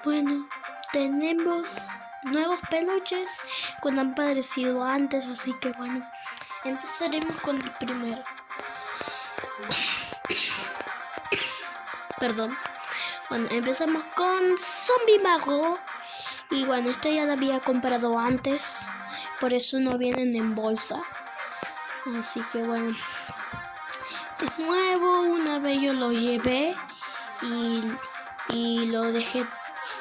Bueno, tenemos nuevos peluches que han aparecido antes, así que bueno, empezaremos con el primero. Perdón. Bueno, empezamos con Zombie Mago. Y bueno, este ya lo había comprado antes, por eso no vienen en bolsa. Así que bueno, este es nuevo. Una vez yo lo llevé y lo dejé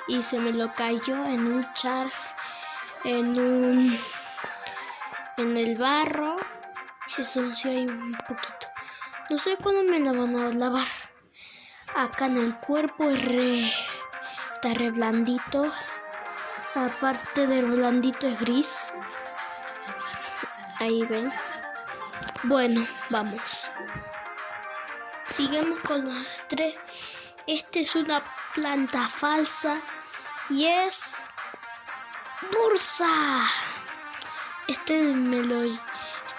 y se me lo cayó en un en el barro. Se ensució ahí un poquito. No sé cuándo me lo van a lavar. Acá en el cuerpo está re blandito. Aparte del blandito es gris. Ahí ven. Bueno, vamos. Sigamos con los tres. Este es una planta falsa y es Bursa.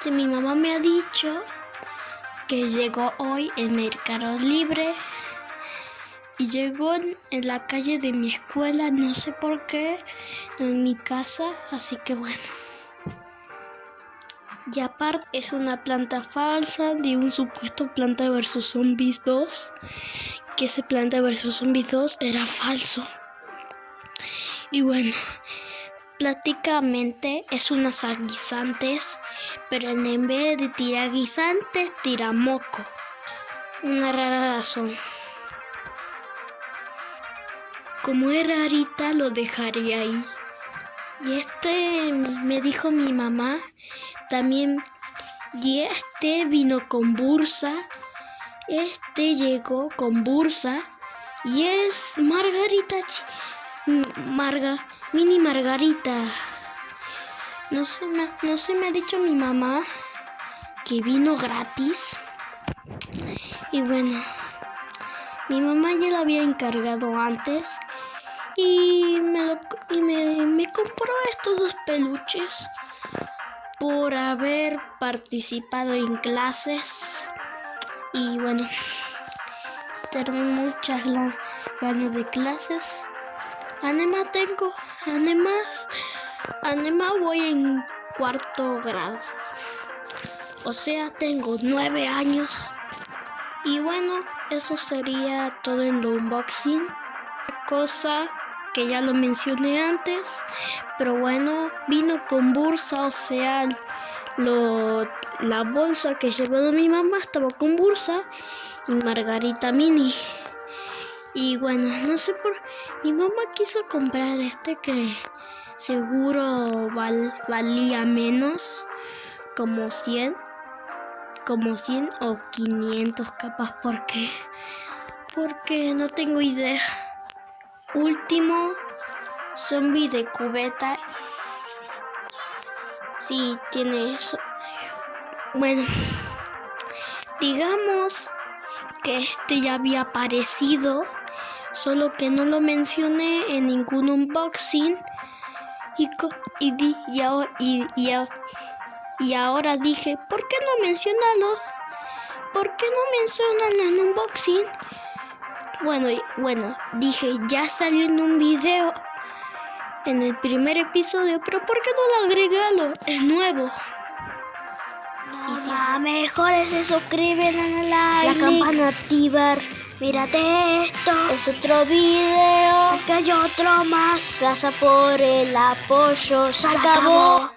Mi mamá me ha dicho que llegó hoy en Mercado Libre y llegó en la calle de mi escuela, no sé por qué, en mi casa, así que bueno. Y aparte es una planta falsa de un supuesto Planta vs Zombies 2, que ese Planta vs Zombies 2 era falso. Y bueno, prácticamente es unas guisantes, pero en vez de tirar guisantes, tira moco. Una rara razón. Como es rarita, lo dejaré ahí. Y este me dijo mi mamá también. Y este vino con Bursa. Este llegó con Bursa. Y es Margarita. Mini Margarita. No sé, me ha dicho mi mamá que vino gratis. Y bueno, mi mamá ya lo había encargado antes. Y me compró estos dos peluches por haber participado en clases. Y bueno, tengo muchas ganas de clases. Además voy en 4º grado. O sea, tengo 9 años. Y bueno, eso sería todo en el unboxing. Cosa que ya lo mencioné antes, pero bueno, vino con Bursa, o sea, la bolsa que llevó mi mamá estaba con Bursa y Margarita Mini. Y bueno, no sé mi mamá quiso comprar este que seguro valía menos, como 100 o 500 capaz, porque no tengo idea. Último zombie de cubeta. Sí, tiene eso. Bueno, digamos que este ya había aparecido, solo que no lo mencioné en ningún unboxing. Y ahora dije, ¿por qué no mencionarlo? ¿Por qué no mencionarlo en unboxing? Bueno, dije, ya salió en un video, en el primer episodio, pero ¿por qué no lo agregalo? Es nuevo. Y si mejor se suscriben a la campana activar. Mírate esto, es otro video, que hay otro más. Gracias por el apoyo, se acabó.